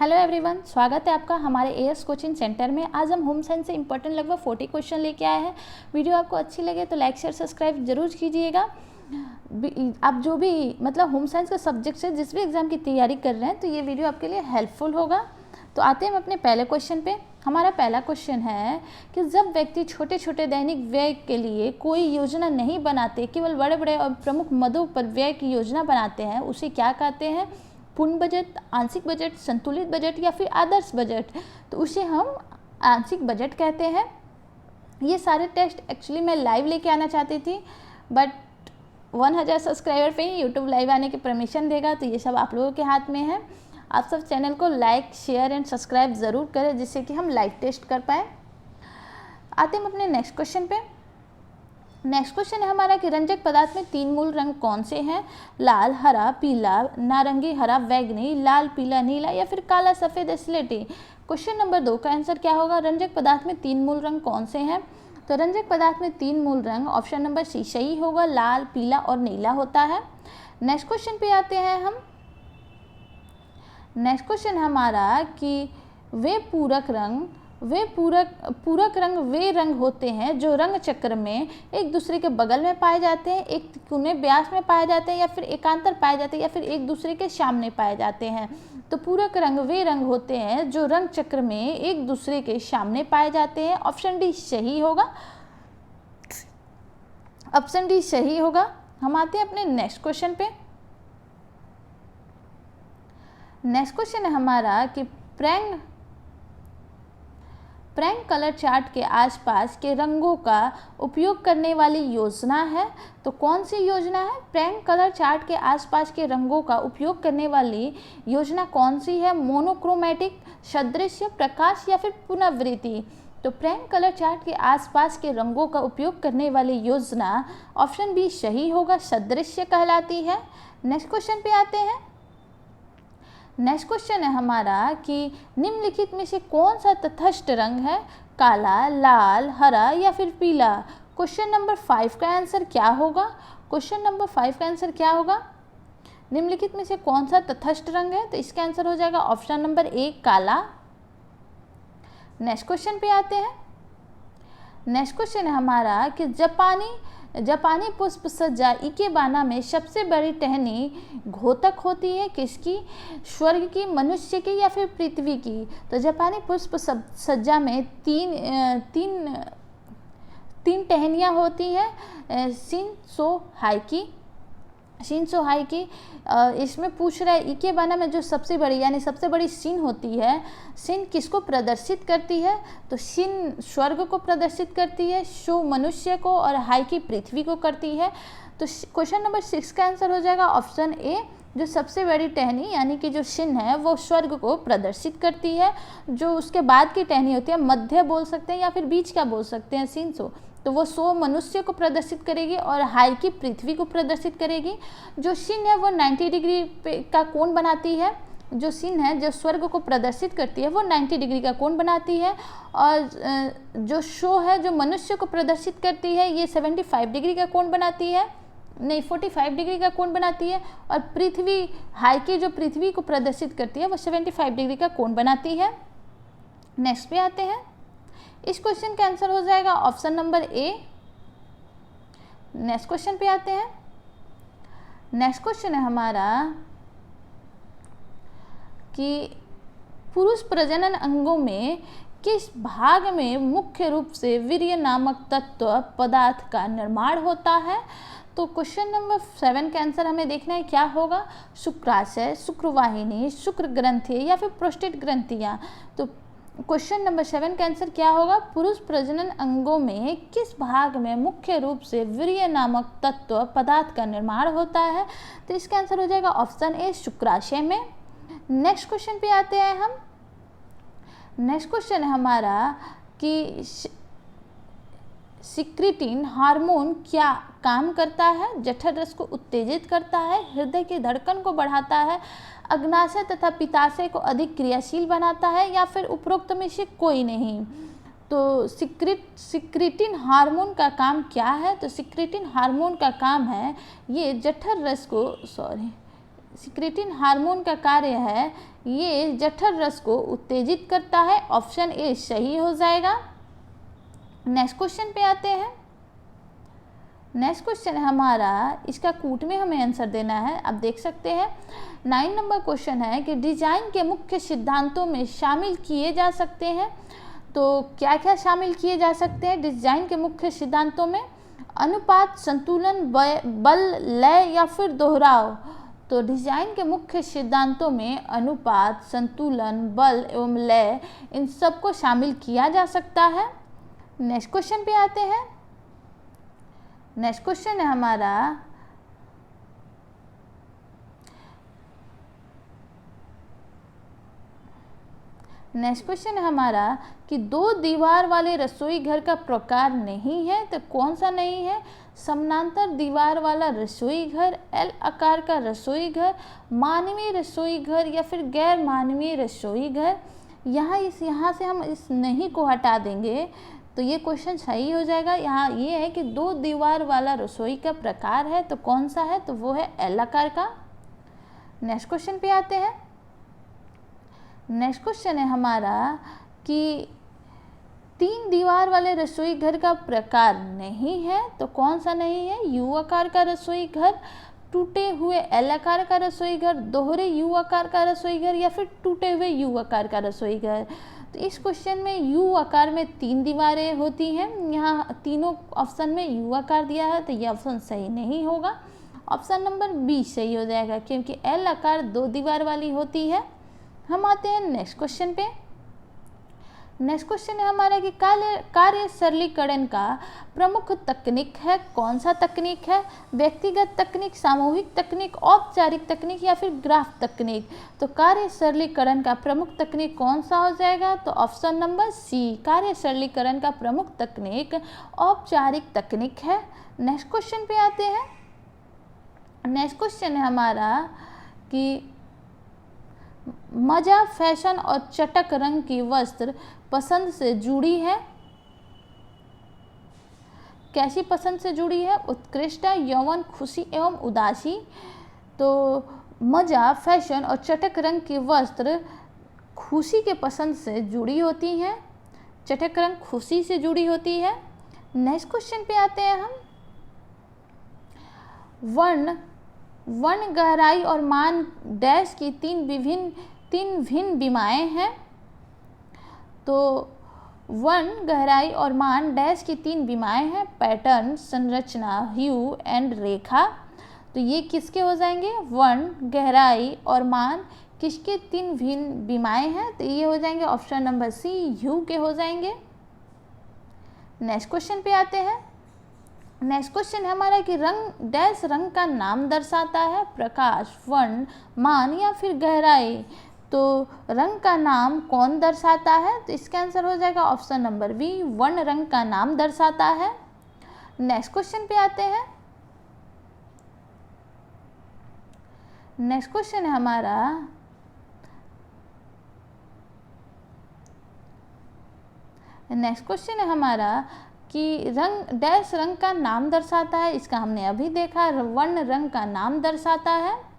Hello everyone, स्वागत है आपका हमारे एएस कोचिंग सेंटर में। आज हम होम साइंस से इंपॉर्टेंट लगभग 40 क्वेश्चन लेके आए हैं। वीडियो आपको अच्छी लगे तो लाइक शेयर सब्सक्राइब जरूर कीजिएगा। आप जो भी होम साइंस का सब्जेक्ट से जिस भी एग्ज़ाम की तैयारी कर रहे हैं तो ये वीडियो आपके लिए हेल्पफुल होगा। तो आते हैं हम अपने पहले क्वेश्चन पे। हमारा पहला क्वेश्चन है कि जब व्यक्ति छोटे छोटे दैनिक व्यय के लिए कोई योजना नहीं बनाते, केवल बड़े बड़े और प्रमुख मदों पर व्यय की योजना बनाते हैं, उसे क्या कहते हैं? पूर्ण बजट, आंशिक बजट, संतुलित बजट या फिर आदर्श बजट। तो उसे हम आंशिक बजट कहते हैं। ये सारे टेस्ट एक्चुअली मैं लाइव लेके आना चाहती थी, बट 1000 सब्सक्राइबर पे ही यूट्यूब लाइव आने की परमिशन देगा, तो ये सब आप लोगों के हाथ में है। आप सब चैनल को लाइक शेयर एंड सब्सक्राइब ज़रूर करें जिससे कि हम लाइव टेस्ट कर पाएँ। आते हैं अपने नेक्स्ट क्वेश्चन पे। नेक्स्ट क्वेश्चन है हमारा कि रंजक पदार्थ में 3 मूल रंग कौन से हैं? लाल, हरा, पीला, नारंगी, हरा, बैंगनी, लाल, पीला, नीला या फिर काला, सफ़ेद, स्लेटी। क्वेश्चन नंबर 2 का आंसर क्या होगा? रंजक पदार्थ में 3 मूल रंग कौन से हैं? तो रंजक पदार्थ में 3 मूल रंग ऑप्शन नंबर सी सही होगा, लाल, पीला और नीला होता है। नेक्स्ट क्वेश्चन पे आते हैं हम। नेक्स्ट क्वेश्चन हमारा कि पूरक रंग वे रंग होते हैं जो रंग चक्र में एक दूसरे के बगल में पाए जाते हैं, एक कोने व्यास में पाए जाते हैं या फिर एकांतर पाए जाते हैं या फिर एक दूसरे के सामने पाए जाते हैं। तो पूरक रंग वे रंग होते हैं जो रंग चक्र में एक दूसरे के सामने पाए जाते हैं। ऑप्शन डी सही होगा। ऑप्शन डी सही होगा। हम आते हैं अपने नेक्स्ट क्वेश्चन पे। नेक्स्ट क्वेश्चन है हमारा कि प्रैंक कलर चार्ट के आसपास के रंगों का उपयोग करने वाली योजना है। तो कौन सी योजना है? प्रैंक कलर चार्ट के आसपास के रंगों का उपयोग करने वाली योजना कौन सी है? मोनोक्रोमैटिक, सदृश्य, प्रकाश या फिर पुनरावृत्ति। तो प्रैंक कलर चार्ट के आसपास के रंगों का उपयोग करने वाली योजना ऑप्शन बी सही होगा, सदृश्य कहलाती है। नेक्स्ट क्वेश्चन पे आते हैं। नेक्स्ट क्वेश्चन है हमारा कि निम्नलिखित में से कौन सा तटस्थ रंग है? काला, लाल, हरा या फिर पीला। क्वेश्चन नंबर 5 का आंसर क्या होगा? क्वेश्चन नंबर 5 का आंसर क्या होगा? निम्नलिखित में से कौन सा तटस्थ रंग है? तो इसका आंसर हो जाएगा ऑप्शन नंबर ए काला। नेक्स्ट क्वेश्चन पे आते हैं। नेक्स्ट क्वेश्चन है हमारा कि जापानी पुष्प सज्जा इकेबाना में सबसे बड़ी टहनी घोतक होती है किसकी? स्वर्ग की, मनुष्य की या फिर पृथ्वी की। तो जापानी पुष्प सज्जा में तीन टहनियाँ होती हैं। शिन्सो हाई की। इसमें पूछ रहा है इकेबाना में जो सबसे बड़ी यानी सबसे बड़ी शिन होती है, शिन किसको प्रदर्शित करती है? तो शिन स्वर्ग को प्रदर्शित करती है, शो मनुष्य को और हाई की पृथ्वी को करती है। तो क्वेश्चन नंबर 6 का आंसर हो जाएगा ऑप्शन ए, जो सबसे बड़ी टहनी यानी कि जो शिन है वो स्वर्ग को प्रदर्शित करती है। जो उसके बाद की टहनी होती है, मध्य बोल सकते हैं या फिर बीच का बोल सकते हैं, शिन्सो, तो वो सो मनुष्य को प्रदर्शित करेगी और हाई की पृथ्वी को प्रदर्शित करेगी। जो शिन है वो 90 डिग्री का कोण बनाती है। जो शिन है जो स्वर्ग को प्रदर्शित करती है वो 90 डिग्री का कोण बनाती है। और जो शो है जो मनुष्य को प्रदर्शित करती है ये 75 डिग्री का कोण बनाती है, नहीं 45 डिग्री का कोण बनाती है। और पृथ्वी हाई की जो पृथ्वी को प्रदर्शित करती है वो 75 डिग्री का कोण बनाती है। नेक्स्ट पे आते हैं। इस क्वेश्चन का आंसर हो जाएगा option number A. Next question पे आते हैं। नेक्स्ट क्वेश्चन है हमारा कि पुरुष प्रजनन अंगों में किस भाग में मुख्य रूप से वीर्य नामक तत्व पदार्थ का निर्माण होता है? तो क्वेश्चन नंबर 7 का आंसर हमें देखना है क्या होगा? शुक्राशय, शुक्रवाहिनी, शुक्र ग्रंथि या फिर प्रोस्टेट ग्रंथियाँ। तो क्वेश्चन नंबर 7 का आंसर क्या होगा? पुरुष प्रजनन अंगों में किस भाग में मुख्य रूप से वीर्य नामक तत्व पदार्थ का निर्माण होता है? तो इसका आंसर हो जाएगा ऑप्शन ए, शुक्राशय में। नेक्स्ट क्वेश्चन पे आते हैं हम। नेक्स्ट क्वेश्चन है हमारा कि सिक्रीटिन हार्मोन क्या काम करता है? जठर रस को उत्तेजित करता है, हृदय की धड़कन को बढ़ाता है, अग्नाशय तथा पित्ताशय को अधिक क्रियाशील बनाता है या फिर उपरोक्त में से कोई नहीं। तो सिक्रीटिन हार्मोन का काम क्या है? तो सिक्रीटिन हार्मोन का काम है ये जठर रस को सिक्रीटिन हार्मोन का कार्य है ये जठर रस को उत्तेजित करता है। ऑप्शन ए सही हो जाएगा। नेक्स्ट क्वेश्चन पे आते हैं। नेक्स्ट क्वेश्चन है हमारा, इसका कूट में हमें आंसर देना है। आप देख सकते हैं 9 नंबर क्वेश्चन है कि डिजाइन के मुख्य सिद्धांतों में शामिल किए जा सकते हैं। तो क्या क्या शामिल किए जा सकते हैं डिजाइन के मुख्य सिद्धांतों में? अनुपात, संतुलन, बल, लय या फिर दोहराव। तो डिजाइन के मुख्य सिद्धांतों में अनुपात, संतुलन, बल एवं लय इन सबको शामिल किया जा सकता है। नेक्स्ट क्वेश्चन पे आते हैं। नेक्स्ट क्वेश्चन है हमारा, नेक्स्ट क्वेश्चन है हमारा कि 2 दीवार वाले रसोई घर का प्रकार नहीं है, तो कौन सा नहीं है? समानांतर दीवार वाला रसोई घर, एल आकार का रसोई घर, मानवीय रसोई घर या फिर गैर मानवीय रसोई घर। यहाँ से हम इस नहीं को हटा देंगे तो ये क्वेश्चन सही हो जाएगा। यहाँ ये है कि 2 दीवार वाला रसोई का प्रकार है, तो कौन सा है? तो वो है एल आकार का। नेक्स्ट क्वेश्चन पे आते हैं। नेक्स्ट क्वेश्चन है हमारा कि 3 दीवार वाले रसोई घर का प्रकार नहीं है, तो कौन सा नहीं है? यू आकार का रसोई घर, टूटे हुए एल आकार का रसोई घर, दोहरे यू आकार का रसोई घर या फिर टूटे हुए यू आकार का रसोई घर। तो इस क्वेश्चन में यू आकार में 3 दीवारें होती हैं। यहाँ तीनों ऑप्शन में यू आकार दिया है, तो ये ऑप्शन सही नहीं होगा। ऑप्शन नंबर बी सही हो जाएगा, क्योंकि एल आकार 2 दीवार वाली होती है। हम आते हैं नेक्स्ट क्वेश्चन पे। नेक्स्ट क्वेश्चन है हमारा कि कार्य सरलीकरण का प्रमुख तकनीक है, कौन सा तकनीक है? व्यक्तिगत तकनीक, सामूहिक तकनीक, औपचारिक तकनीक या फिर ग्राफ तकनीक। तो कार्य सरलीकरण का प्रमुख तकनीक कौन सा हो जाएगा? तो ऑप्शन नंबर सी, कार्य सरलीकरण का प्रमुख तकनीक औपचारिक तकनीक है। नेक्स्ट क्वेश्चन पे आते हैं। नेक्स्ट क्वेश्चन है हमारा कि मजा, फैशन और चटक रंग की वस्त्र पसंद से जुड़ी है। कैसी पसंद से जुड़ी है? उत्कृष्ट, यौवन, खुशी एवं उदासी। तो मजा, फैशन और चटक रंग की वस्त्र खुशी के पसंद से जुड़ी होती हैं। चटक रंग खुशी से जुड़ी होती है। नेक्स्ट क्वेश्चन पे आते हैं हम। वर्ण, गहराई और मान डैश की 3 भिन्न विमाएँ हैं। तो वर्ण, गहराई और मान डैश की 3 विमाएँ हैं। पैटर्न, संरचना, ह्यू एंड रेखा। तो ये किसके हो जाएंगे? वर्ण, गहराई और मान किसके 3 भिन्न विमाएँ हैं? तो ये हो जाएंगे ऑप्शन नंबर सी, ह्यू के हो जाएंगे। नेक्स्ट क्वेश्चन पे आते हैं। नेक्स्ट क्वेश्चन है हमारा कि डैश रंग का नाम दर्शाता है। प्रकाश, वर्ण, मान या फिर गहराई। तो रंग का नाम कौन दर्शाता है? तो इसका आंसर हो जाएगा ऑप्शन नंबर बी, वर्ण रंग का नाम दर्शाता है। नेक्स्ट क्वेश्चन पे आते हैं। नेक्स्ट क्वेश्चन है हमारा कि डैश रंग का नाम दर्शाता है। इसका हमने अभी देखा, वर्ण रंग का नाम दर्शाता है।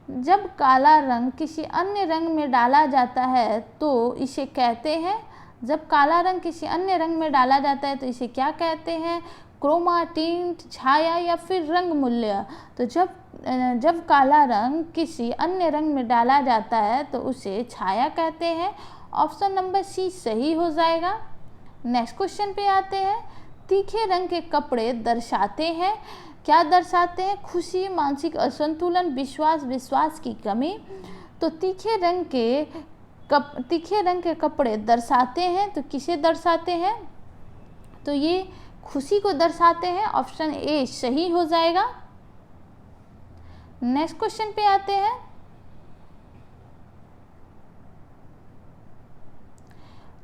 जब काला रंग किसी अन्य रंग में डाला जाता है तो इसे कहते हैं, जब काला रंग किसी अन्य रंग में डाला जाता है तो इसे क्या कहते हैं? क्रोमा, टिंट, छाया या फिर रंग मूल्य। तो जब काला रंग किसी अन्य रंग में डाला जाता है तो उसे छाया कहते हैं। ऑप्शन नंबर सी सही हो जाएगा। नेक्स्ट क्वेश्चन पे आते हैं। तीखे रंग के कपड़े दर्शाते हैं, क्या दर्शाते हैं? खुशी, मानसिक असंतुलन, विश्वास की कमी। तो तीखे रंग के कपड़े दर्शाते हैं, तो किसे दर्शाते हैं? तो ये खुशी को दर्शाते हैं। ऑप्शन ए सही हो जाएगा। नेक्स्ट क्वेश्चन पे आते हैं।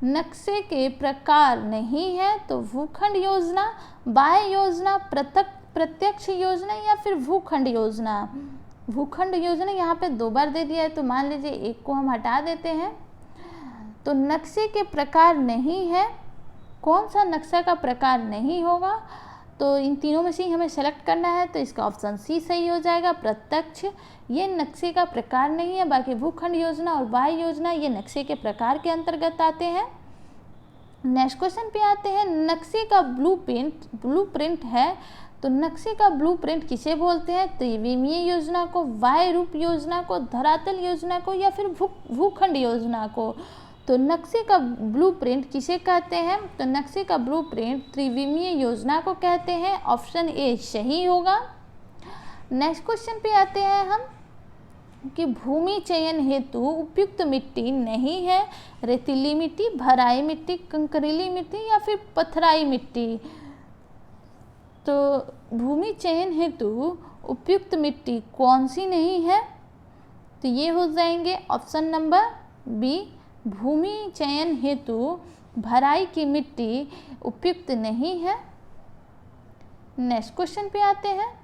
नक्शे के प्रकार नहीं है, तो भूखंड योजना, बाह्य योजना, प्रत्यक्ष योजना या फिर भूखंड योजना। भूखंड योजना यहाँ पे 2 बार दे दिया है, तो मान लीजिए एक को हम हटा देते हैं। तो नक्शे के प्रकार नहीं है, कौन सा नक्शा का प्रकार नहीं होगा? तो इन तीनों में से ही हमें सेलेक्ट करना है, तो इसका ऑप्शन सी सही हो जाएगा। प्रत्यक्ष ये नक्शे का प्रकार नहीं है, बाकी भूखंड योजना और वाह्य योजना ये नक्शे के प्रकार के अंतर्गत आते हैं। नेक्स्ट क्वेश्चन पे आते हैं, नक्शे का ब्लूप्रिंट है, तो नक्शे का ब्लूप्रिंट किसे बोलते हैं? त्रिविमीय योजना को, वाह्य रूप योजना को, धरातल योजना को या फिर भूखंड योजना को। तो नक्शे का ब्लूप्रिंट किसे कहते हैं? तो नक्शे का ब्लूप्रिंट त्रिविमीय योजना को कहते हैं। ऑप्शन ए सही होगा। नेक्स्ट क्वेश्चन पे आते हैं हम कि भूमि चयन हेतु उपयुक्त मिट्टी नहीं है, रेतीली मिट्टी, भराई मिट्टी, कंकरीली मिट्टी या फिर पथराई मिट्टी। तो भूमि चयन हेतु उपयुक्त मिट्टी कौन सी नहीं है? तो ये हो जाएंगे ऑप्शन नंबर बी, भूमि चयन हेतु भराई की मिट्टी उपयुक्त नहीं है। नेक्स्ट क्वेश्चन पे आते हैं।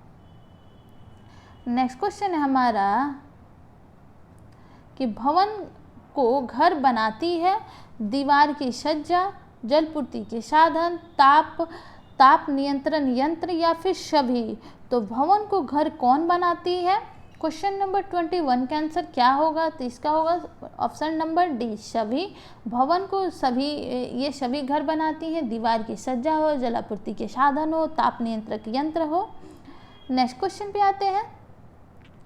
नेक्स्ट क्वेश्चन है हमारा कि भवन को घर बनाती है दीवार की सज्जा, जलपूर्ति के साधन, ताप नियंत्रण यंत्र या फिर सभी। तो भवन को घर कौन बनाती है? क्वेश्चन नंबर 21 का आंसर क्या होगा? तो इसका होगा ऑप्शन नंबर डी, सभी। भवन को सभी, ये सभी घर बनाती हैं, दीवार की सज्जा हो, जलापूर्ति के साधन हो, ताप नियंत्रक यंत्र हो। नेक्स्ट क्वेश्चन पे आते हैं।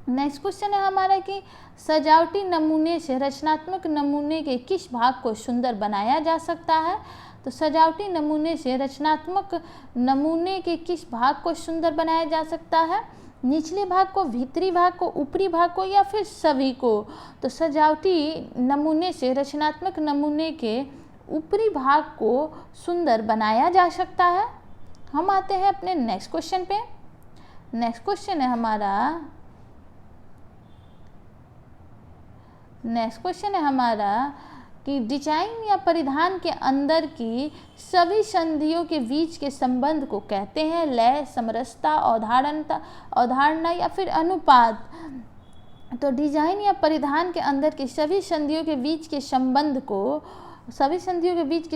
नेक्स्ट क्वेश्चन है हमारा कि सजावटी नमूने से रचनात्मक नमूने के किस भाग को सुंदर बनाया जा सकता है? तो सजावटी नमूने से रचनात्मक नमूने के किस भाग को सुंदर बनाया जा सकता है? निचले भाग को, भीतरी भाग को, ऊपरी भाग को या फिर सभी को। तो सजावटी नमूने से रचनात्मक नमूने के ऊपरी भाग को सुंदर बनाया जा सकता है। हम आते हैं अपने नेक्स्ट क्वेश्चन पे। नेक्स्ट क्वेश्चन है हमारा कि डिजाइन या परिधान के अंदर की सभी संधियों के बीच के संबंध को कहते हैं लय, समरसता, अवधारणा या फिर अनुपात। तो डिजाइन या परिधान के अंदर की सभी संधियों के बीच के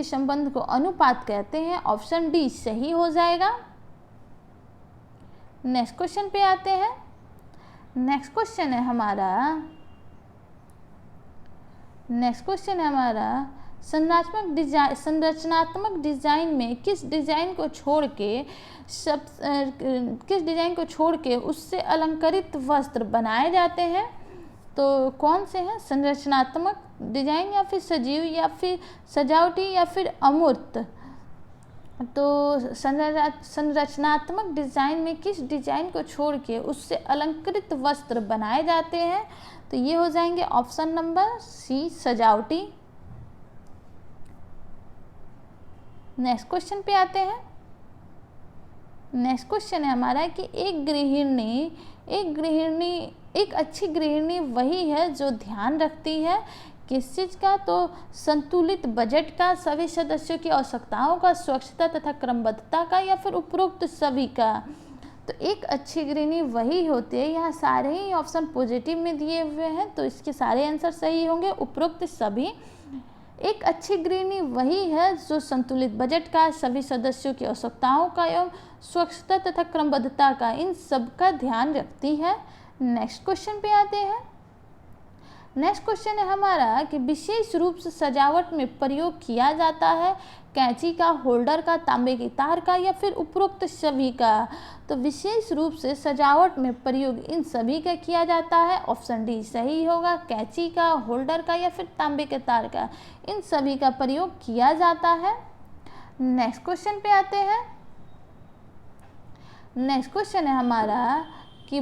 संबंध को अनुपात कहते हैं। ऑप्शन डी सही हो जाएगा। नेक्स्ट क्वेश्चन पे आते हैं। नेक्स्ट क्वेश्चन है हमारा संरचनात्मक डिजाइन में किस डिजाइन को छोड़ के उससे अलंकृत वस्त्र बनाए जाते हैं? तो कौन से हैं? संरचनात्मक डिजाइन या फिर सजीव या फिर सजावटी या फिर अमूर्त। तो संरचनात्मक डिजाइन में किस डिजाइन को छोड़ के उससे अलंकृत वस्त्र बनाए जाते हैं? तो ये हो जाएंगे ऑप्शन नंबर सी, सजावटी। नेक्स्ट क्वेश्चन पे आते हैं। नेक्स्ट क्वेश्चन है हमारा कि एक अच्छी गृहिणी वही है जो ध्यान रखती है किस चीज़ का? तो संतुलित बजट का, सभी सदस्यों की आवश्यकताओं का, स्वच्छता तथा क्रमबद्धता का या फिर उपरोक्त सभी का। तो एक अच्छी गृहिणी वही होती है, यहाँ सारे ही ऑप्शन पॉजिटिव में दिए हुए हैं, तो इसके सारे आंसर सही होंगे, उपरोक्त सभी। एक अच्छी गृहिणी वही है जो संतुलित बजट का, सभी सदस्यों की आवश्यकताओं का एवं स्वच्छता तथा क्रमबद्धता का, इन सब का ध्यान रखती है। नेक्स्ट क्वेश्चन पे आते हैं। नेक्स्ट क्वेश्चन है हमारा कि विशेष रूप से सजावट में प्रयोग किया जाता है कैंची का, होल्डर का, तांबे की तार का या फिर उपरोक्त सभी का। तो विशेष रूप से सजावट में प्रयोग इन सभी का किया जाता है। ऑप्शन डी सही होगा, कैंची का, होल्डर का या फिर तांबे के तार का, इन सभी का प्रयोग किया जाता है। नेक्स्ट क्वेश्चन पे आते हैं। नेक्स्ट क्वेश्चन है हमारा कि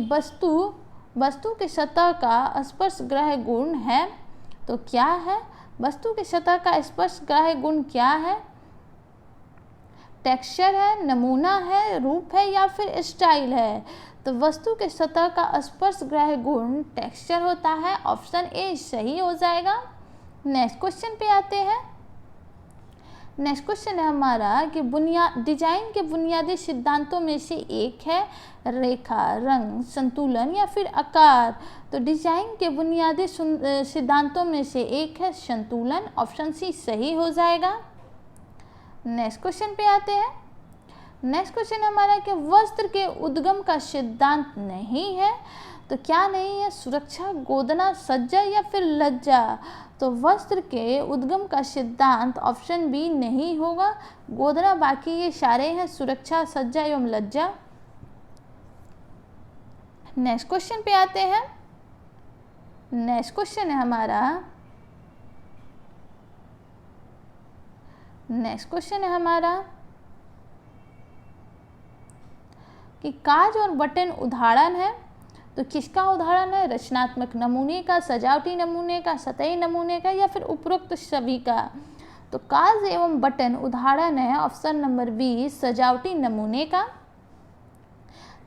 वस्तु के सतह का स्पर्श ग्राह्य गुण है, तो क्या है? वस्तु के सतह का स्पर्श ग्राह्य गुण क्या है? टेक्सचर है, नमूना है, रूप है या फिर स्टाइल है। तो वस्तु के सतह का स्पर्श ग्राह्य गुण टेक्सचर होता है। ऑप्शन ए सही हो जाएगा। नेक्स्ट क्वेश्चन पे आते हैं। नेक्स्ट क्वेश्चन है हमारा कि डिजाइन के बुनियादी सिद्धांतों में से एक है रेखा, रंग, संतुलन या फिर आकार। तो डिजाइन के बुनियादी सिद्धांतों में से एक है संतुलन। ऑप्शन सी सही हो जाएगा। नेक्स्ट क्वेश्चन पे आते हैं। नेक्स्ट क्वेश्चन हमारा कि वस्त्र के उद्गम का सिद्धांत नहीं है, तो क्या नहीं है? सुरक्षा, गोदना, सज्जा या फिर लज्जा। तो वस्त्र के उद्गम का सिद्धांत ऑप्शन बी नहीं होगा, गोदना। बाकी ये सारे हैं सुरक्षा, सज्जा एवं लज्जा। नेक्स्ट क्वेश्चन पे आते हैं। नेक्स्ट क्वेश्चन है हमारा, नेक्स्ट क्वेश्चन है हमारा कि काज और बटन उदाहरण है, तो किसका उदाहरण है? रचनात्मक नमूने का, सजावटी नमूने का, सतही नमूने का या फिर उपरोक्त सभी का। तो काज एवं बटन उदाहरण है ऑप्शन नंबर बी, सजावटी नमूने का।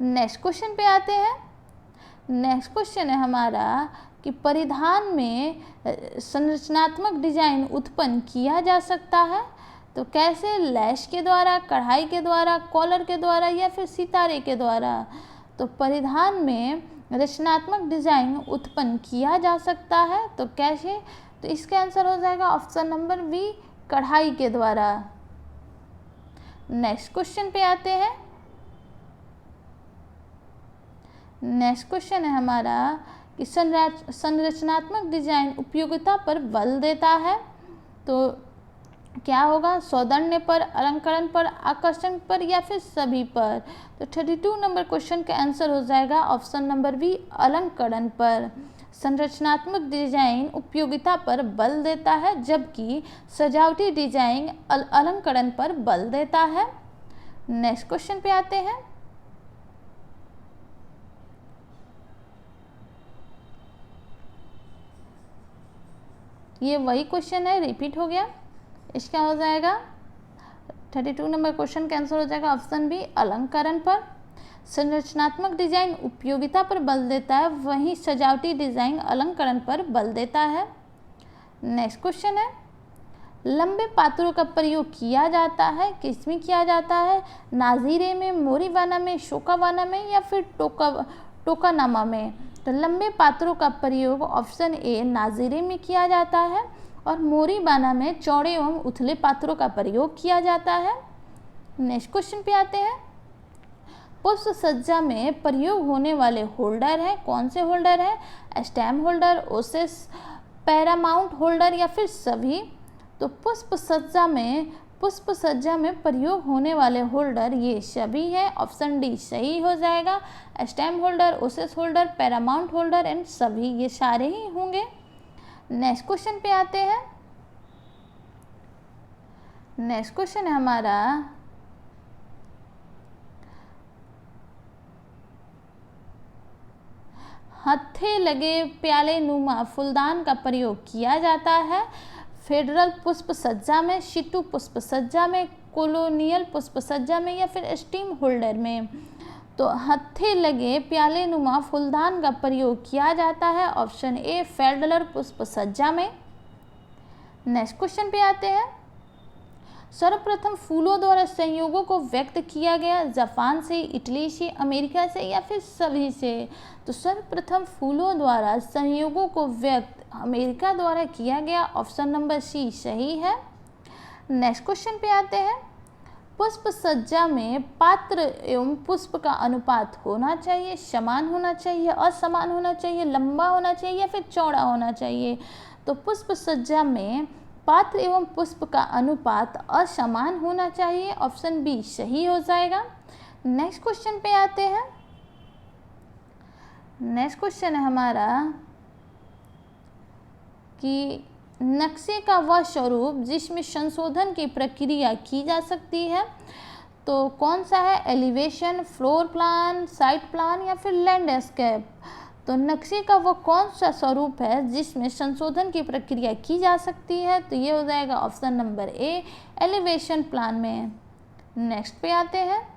नेक्स्ट क्वेश्चन पे आते हैं। नेक्स्ट क्वेश्चन है हमारा कि परिधान में संरचनात्मक डिजाइन उत्पन्न किया जा सकता है, तो कैसे? लैश के द्वारा, कढ़ाई के द्वारा, कॉलर के द्वारा या फिर सितारे के द्वारा। तो परिधान में रचनात्मक डिजाइन उत्पन्न किया जा सकता है, तो कैसे? तो इसका आंसर हो जाएगा ऑप्शन नंबर बी, कढ़ाई के द्वारा। नेक्स्ट क्वेश्चन पे आते हैं। नेक्स्ट क्वेश्चन है हमारा कि संरचनात्मक डिजाइन उपयोगिता पर बल देता है, तो क्या होगा? सौंदर्य पर, अलंकरण पर, आकर्षण पर या फिर सभी पर। तो 32 नंबर क्वेश्चन का आंसर हो जाएगा ऑप्शन नंबर बी, अलंकरण पर। संरचनात्मक डिजाइन उपयोगिता पर बल देता है, जबकि सजावटी डिजाइन अलंकरण पर बल देता है। नेक्स्ट क्वेश्चन पे आते हैं। ये वही क्वेश्चन है, रिपीट हो गया। इसका हो जाएगा 32 नंबर क्वेश्चन का आंसर हो जाएगा ऑप्शन बी, अलंकरण पर। संरचनात्मक डिजाइन उपयोगिता पर बल देता है, वहीं सजावटी डिजाइन अलंकरण पर बल देता है। नेक्स्ट क्वेश्चन है, लंबे पात्रों का प्रयोग किया जाता है, किसमें किया जाता है? नाजीरे में, मोरीबाना में, शोकाबाना में या फिर टोकानामा में। तो लंबे पात्रों का प्रयोग ऑप्शन ए, नाजीरे में किया जाता है, और मोरीबाना में चौड़े एवं उथले पात्रों का प्रयोग किया जाता है। नेक्स्ट क्वेश्चन पे आते हैं। पुष्प सज्जा में प्रयोग होने वाले होल्डर हैं, कौन से होल्डर हैं? स्टेम होल्डर, ओसेस, पैरामाउंट होल्डर या फिर सभी। तो पुष्प सज्जा में प्रयोग होने वाले होल्डर ये सभी हैं, ऑप्शन डी सही हो जाएगा। Stem holder, Oasis holder, paramount holder and सभी, ये सारे ही होंगे। नेक्स्ट क्वेश्चन पे आते हैं। नेक्स्ट क्वेश्चन है हमारा हत्थे लगे प्याले नुमा फूलदान का प्रयोग किया जाता है फेडरल पुष्प सज्जा में, शिटू पुष्प सज्जा में, कॉलोनियल पुष्प सज्जा में या फिर स्टीम होल्डर में। तो हत्थे लगे प्याले नुमा फूलदान का प्रयोग किया जाता है ऑप्शन ए, फेडरल पुष्प सज्जा में। नेक्स्ट क्वेश्चन पे आते हैं। सर्वप्रथम फूलों द्वारा संयोगों को व्यक्त किया गया जापान से, इटली से, अमेरिका से या फिर सभी से। तो सर्वप्रथम फूलों द्वारा संयोगों को व्यक्त अमेरिका द्वारा किया गया, ऑप्शन नंबर सी सही है। नेक्स्ट क्वेश्चन पे आते हैं। पुष्प सज्जा में पात्र एवं पुष्प का अनुपात होना चाहिए, समान होना चाहिए, असमान होना चाहिए, लंबा होना चाहिए या फिर चौड़ा होना चाहिए। तो पुष्प सज्जा में पात्र एवं पुष्प का अनुपात असमान होना चाहिए, ऑप्शन बी सही हो जाएगा। नेक्स्ट क्वेश्चन पे आते हैं। नेक्स्ट क्वेश्चन है हमारा कि नक्शे का वह स्वरूप जिसमें संशोधन की प्रक्रिया की जा सकती है, तो कौन सा है? Elevation, floor plan, site plan या फिर लैंडस्केप। तो नक्शे का वो कौन सा स्वरूप है जिसमें संशोधन की प्रक्रिया की जा सकती है? तो ये हो जाएगा option number A, elevation plan में। नेक्स्ट पे आते हैं।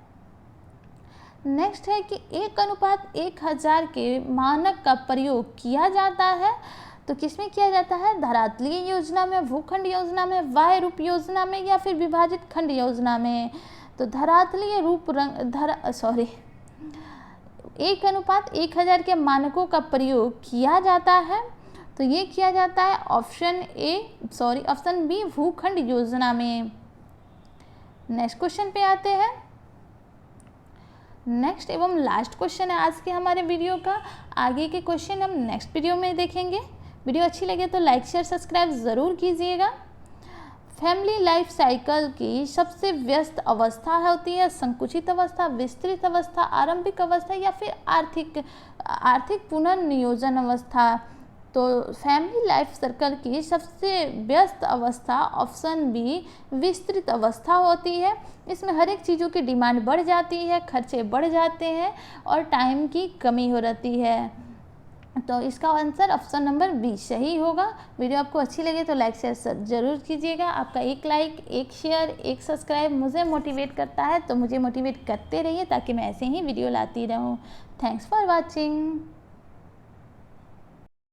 नेक्स्ट है कि 1:1000 के मानक का प्रयोग किया जाता है, तो किसमें किया जाता है? धरातलीय योजना में, भूखंड योजना में, वाह्य रूप योजना में या फिर विभाजित खंड योजना में। तो धरातलीय रूप 1:1000 के मानकों का प्रयोग किया जाता है, तो ये किया जाता है ऑप्शन बी, भूखंड योजना में। नेक्स्ट क्वेश्चन पे आते हैं। नेक्स्ट एवं लास्ट क्वेश्चन है आज के हमारे वीडियो का। आगे के क्वेश्चन हम नेक्स्ट वीडियो में देखेंगे। वीडियो अच्छी लगे तो लाइक शेयर सब्सक्राइब ज़रूर कीजिएगा। फैमिली लाइफ साइकिल की सबसे व्यस्त अवस्था होती है संकुचित अवस्था, विस्तृत अवस्था, आरंभिक अवस्था या फिर आर्थिक पुनर्नियोजन अवस्था। तो फैमिली लाइफ सर्कल की सबसे व्यस्त अवस्था ऑप्शन बी विस्तृत अवस्था होती है। इसमें हर एक चीज़ों की डिमांड बढ़ जाती है, खर्चे बढ़ जाते हैं और टाइम की कमी हो रहती है। तो इसका आंसर ऑप्शन नंबर बी सही होगा। वीडियो आपको अच्छी लगे तो लाइक शेयर ज़रूर कीजिएगा। आपका एक लाइक, एक शेयर, एक सब्सक्राइब मुझे मोटिवेट करता है, तो मुझे मोटिवेट करते रहिए ताकि मैं ऐसे ही वीडियो लाती रहूँ। Thanks for watching.